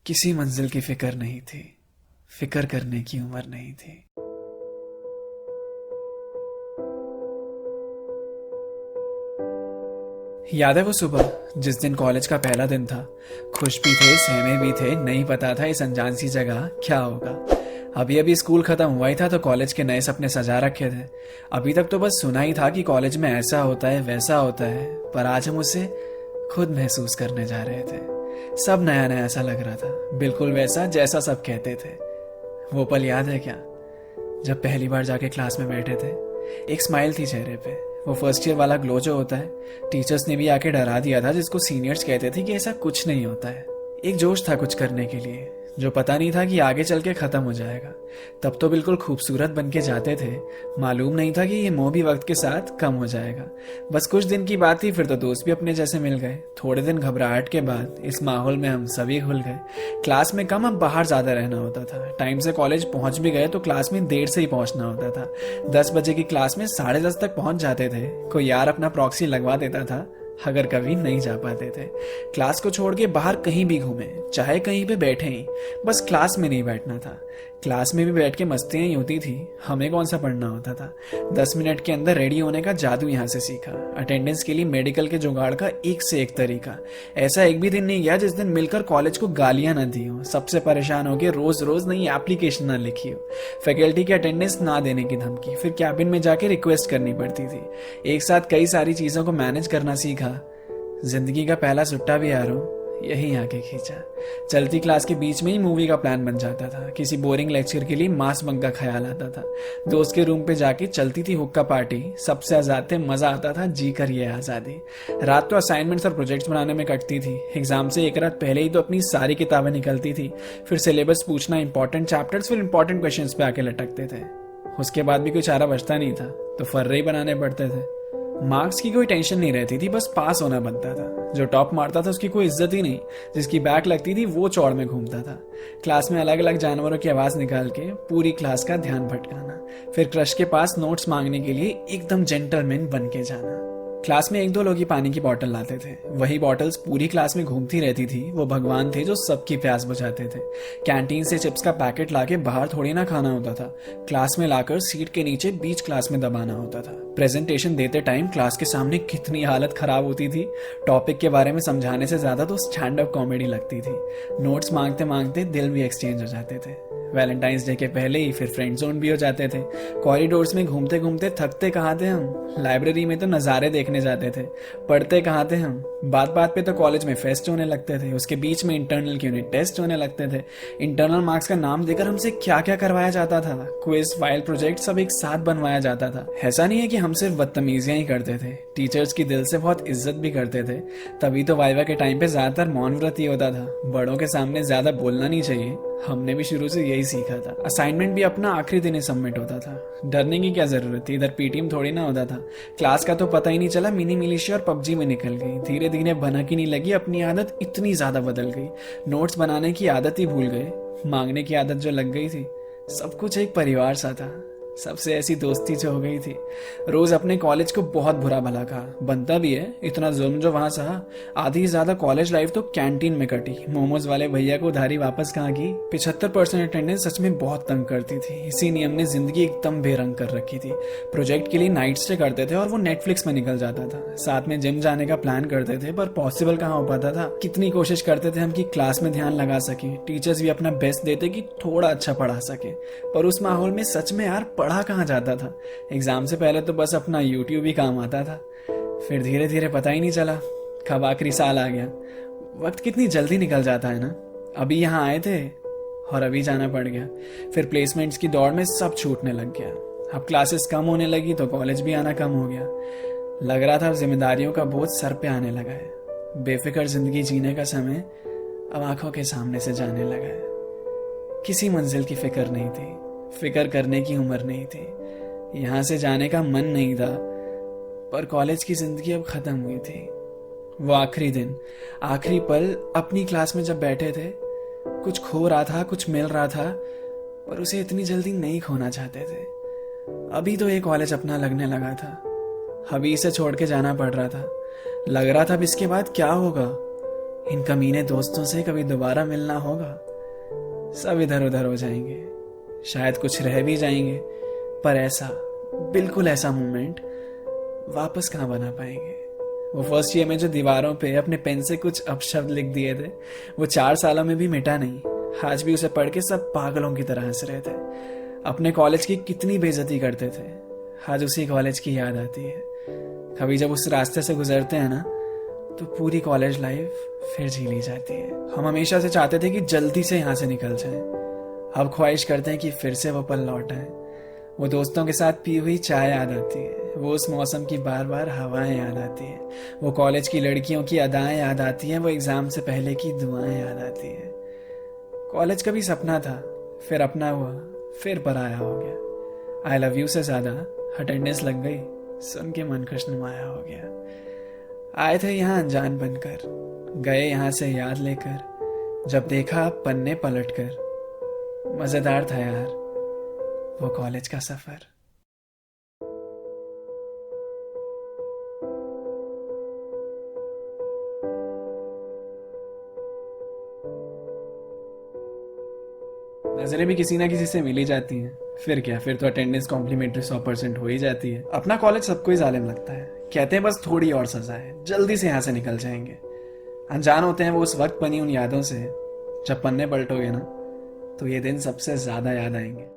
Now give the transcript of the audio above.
किसी मंजिल की फिक्र नहीं थी, फिक्र करने की उम्र नहीं थी। याद है वो सुबह जिस दिन कॉलेज का पहला दिन था। खुश भी थे, सहमे भी थे, नहीं पता था इस अनजान सी जगह क्या होगा। अभी अभी स्कूल खत्म हुआ ही था तो कॉलेज के नए सपने सजा रखे थे। अभी तक तो बस सुना ही था कि कॉलेज में ऐसा होता है वैसा होता है, पर आज हम उसे खुद महसूस करने जा रहे थे। सब नया नया सा लग रहा था, बिल्कुल वैसा जैसा सब कहते थे। वो पल याद है क्या, जब पहली बार जाके क्लास में बैठे थे? एक स्माइल थी चेहरे पे, वो फर्स्ट ईयर वाला ग्लो जो होता है। टीचर्स ने भी आके डरा दिया था, जिसको सीनियर्स कहते थे कि ऐसा कुछ नहीं होता है। एक जोश था कुछ करने के लिए, जो पता नहीं था कि आगे चल के खत्म हो जाएगा। तब तो बिल्कुल खूबसूरत बन के जाते थे, मालूम नहीं था कि ये मोह भी वक्त के साथ कम हो जाएगा। बस कुछ दिन की बात थी, फिर तो दोस्त भी अपने जैसे मिल गए। थोड़े दिन घबराहट के बाद इस माहौल में हम सभी घुल गए। क्लास में कम, अब बाहर ज्यादा रहना होता था। टाइम से कॉलेज पहुंच भी गए तो क्लास में देर से ही पहुंचना होता था। 10 बजे की क्लास में 10:30 तक पहुंच जाते थे। कोई यार अपना प्रॉक्सी लगवा देता था अगर कभी नहीं जा पाते थे। क्लास को छोड़ के बाहर कहीं भी घूमे, चाहे कहीं पे बैठे ही, बस क्लास में नहीं बैठना था। क्लास में भी बैठ के मस्तियां ही होती थी, हमें कौन सा पढ़ना होता था। 10 मिनट के अंदर रेडी होने का जादू यहाँ से सीखा। अटेंडेंस के लिए मेडिकल के जुगाड़ का एक से एक तरीका। ऐसा एक भी दिन नहीं गया जिस दिन मिलकर कॉलेज को गालियां न दी हो, सबसे परेशान होकर रोज रोज नई एप्लीकेशन ना लिखी हो, फैकल्टी की अटेंडेंस ना देने की धमकी, फिर कैबिन में जाके रिक्वेस्ट करनी पड़ती थी। एक साथ कई सारी चीजों को मैनेज करना सीखा। जिंदगी का पहला सुट्टा भी यारों यही आके खींचा। चलती क्लास के बीच में ही मूवी का प्लान बन जाता था। किसी बोरिंग लेक्चर के लिए मास बंक का ख्याल आता था। दोस्त के रूम पे जाके चलती थी हुक्का पार्टी, सबसे आजाद थे, मजा आता था, जी कर ये आजादी। रात तो असाइनमेंट्स और प्रोजेक्ट्स बनाने में कटती थी। एग्जाम से एक रात पहले ही तो अपनी सारी किताबें निकलती थी। फिर सिलेबस पूछना, इंपॉर्टेंट चैप्टर्स, फिर इंपॉर्टेंट क्वेश्चंस पे आके लटकते थे। उसके बाद भी कोई चारा बचता नहीं था तो फर्रे ही बनाने पड़ते थे। मार्क्स की कोई टेंशन नहीं रहती थी, बस पास होना बनता था। जो टॉप मारता था उसकी कोई इज्जत ही नहीं, जिसकी बैक लगती थी वो चौड़ में घूमता था। क्लास में अलग अलग जानवरों की आवाज निकाल के पूरी क्लास का ध्यान भटकाना, फिर क्रश के पास नोट्स मांगने के लिए एकदम जेंटलमैन बन के जाना। क्लास में एक दो लोग ही पानी की बोतल लाते थे, वही बॉटल्स पूरी क्लास में घूमती रहती थी। वो भगवान थे जो सबकी प्यास बुझाते थे। कैंटीन से चिप्स का पैकेट लाके बाहर थोड़ी ना खाना होता था, क्लास में लाकर सीट के नीचे बीच क्लास में दबाना होता था। प्रेजेंटेशन देते टाइम क्लास के सामने कितनी हालत खराब होती थी। टॉपिक के बारे में समझाने से ज्यादा तो स्टैंड अप कॉमेडी लगती थी। नोट्स मांगते मांगते दिल भी एक्सचेंज हो जाते थे। वैलेंटाइंस डे के पहले ही फिर फ्रेंड जोन भी हो जाते थे। कॉरिडोर्स में घूमते घूमते थकते कहाँ थे हम, लाइब्रेरी में तो नज़ारे देखने जाते थे। पढ़ते कहाँ थे हम, बात बात पे तो कॉलेज में फेस्ट होने लगते थे। उसके बीच में इंटरनल के यूनिट टेस्ट होने लगते थे। इंटरनल मार्क्स का नाम देकर हमसे क्या क्या करवाया जाता था। क्विज, फाइल, प्रोजेक्ट सब एक साथ बनवाया जाता था। ऐसा नहीं है कि हम सिर्फ बदतमीजियां ही करते थे, टीचर्स की दिल से बहुत इज्जत भी करते थे। तभी तो वाइवा के टाइम पे ज्यादातर मौन व्रत ही होता था। बड़ों के सामने ज्यादा बोलना नहीं चाहिए, हमने भी शुरू से यही सीखा था। असाइनमेंट भी अपना आखिरी दिन ही सबमिट होता था। डरने की क्या जरूरत थी, इधर पीटीएम थोड़ी ना होता था। क्लास का तो पता ही नहीं चला, मिनी मिलिशिया और पबजी में निकल गई। धीरे धीरे भनक ही नहीं लगी, अपनी आदत इतनी ज्यादा बदल गई। नोट्स बनाने की आदत ही भूल गए, मांगने की आदत जो लग गई थी। सब कुछ एक परिवार सा था, सबसे ऐसी दोस्ती जो हो गई थी। रोज अपने कॉलेज को बहुत बुरा भला कहा, बनता भी है, इतना जुल्म जो वहां सहा। आधी से ज्यादा कॉलेज लाइफ तो कैंटीन में कटी। मोमोज वाले भैया को उधारी वापस कहाँ की। 75% अटेंडेंस सच में बहुत तंग करती थी। इसी नियम ने जिंदगी एकदम बेरंग कर रखी थी। प्रोजेक्ट के लिए नाइट स्टे करते थे और वो नेटफ्लिक्स में निकल जाता था। साथ में जिम जाने का प्लान करते थे, पर पॉसिबल कहाँ हो पाता था। कितनी कोशिश करते थे हम कि क्लास में ध्यान लगा सके। टीचर्स भी अपना बेस्ट देते कि थोड़ा अच्छा पढ़ा सके, पर उस माहौल में सच में यार पढ़ा कहाँ जाता था। एग्जाम से पहले तो बस अपना यूट्यूब ही काम आता था। फिर धीरे धीरे पता ही नहीं चला कब आखिरी साल आ गया। वक्त कितनी जल्दी निकल जाता है ना। अभी यहाँ आए थे और अभी जाना पड़ गया। फिर प्लेसमेंट्स की दौड़ में सब छूटने लग गया। अब क्लासेस कम होने लगी तो कॉलेज भी आना कम हो गया। लग रहा था अब जिम्मेदारियों का बोझ सर पे आने लगा है। बेफिक्र जिंदगी जीने का समय अब आंखों के सामने से जाने लगा है। किसी मंजिल की फिक्र नहीं थी, फिक्र करने की उम्र नहीं थी। यहाँ से जाने का मन नहीं था, पर कॉलेज की जिंदगी अब खत्म हुई थी। वो आखिरी दिन, आखिरी पल अपनी क्लास में जब बैठे थे, कुछ खो रहा था, कुछ मिल रहा था, पर उसे इतनी जल्दी नहीं खोना चाहते थे। अभी तो ये कॉलेज अपना लगने लगा था, अभी इसे छोड़ के जाना पड़ रहा था। लग रहा था अब इसके बाद क्या होगा। इन कमीने दोस्तों से कभी दोबारा मिलना होगा। सब इधर उधर हो जाएंगे, शायद कुछ रह भी जाएंगे, पर ऐसा, बिल्कुल ऐसा मोमेंट वापस कहाँ बना पाएंगे। वो फर्स्ट ईयर में जो दीवारों पे अपने पेन से कुछ अपशब्द लिख दिए थे, वो 4 सालों में भी मिटा नहीं। आज भी उसे पढ़ के सब पागलों की तरह हंस रहे थे। अपने कॉलेज की कितनी बेइज्जती करते थे, आज उसी कॉलेज की याद आती है। कभी जब उस रास्ते से गुजरते हैं ना, तो पूरी कॉलेज लाइफ फिर जी ली जाती है। हम हमेशा से चाहते थे कि जल्दी से यहाँ से निकल जाएं। अब ख्वाहिश करते हैं कि फिर से वो पल लौट आए। वो दोस्तों के साथ पी हुई चाय याद आती है, वो उस मौसम की बार बार हवाएं याद आती है, वो कॉलेज की लड़कियों की अदाएं याद आती हैं, वो एग्जाम से पहले की दुआएं याद आती है। कॉलेज कभी सपना था, फिर अपना हुआ, फिर पराया हो गया। आई लव यू से ज्यादा अटेंडेंस लग गई, सुन के मन खुशनुमाया हो गया। आए थे यहाँ अनजान बनकर, गए यहाँ से याद लेकर, जब देखा पन्ने पलटकर। मजेदार था यार वो कॉलेज का सफर। नजरें भी किसी ना किसी से मिल ही जाती हैं, फिर क्या, फिर तो अटेंडेंस कॉम्प्लीमेंट्री 100% हो ही जाती है। अपना कॉलेज सबको ही जालिम लगता है, कहते हैं बस थोड़ी और सजा है, जल्दी से यहाँ से निकल जाएंगे। अनजान होते हैं वो उस वक्त बनी उन यादों से, जब पन्ने पलटोगे ना तो ये दिन सबसे ज्यादा याद आएंगे।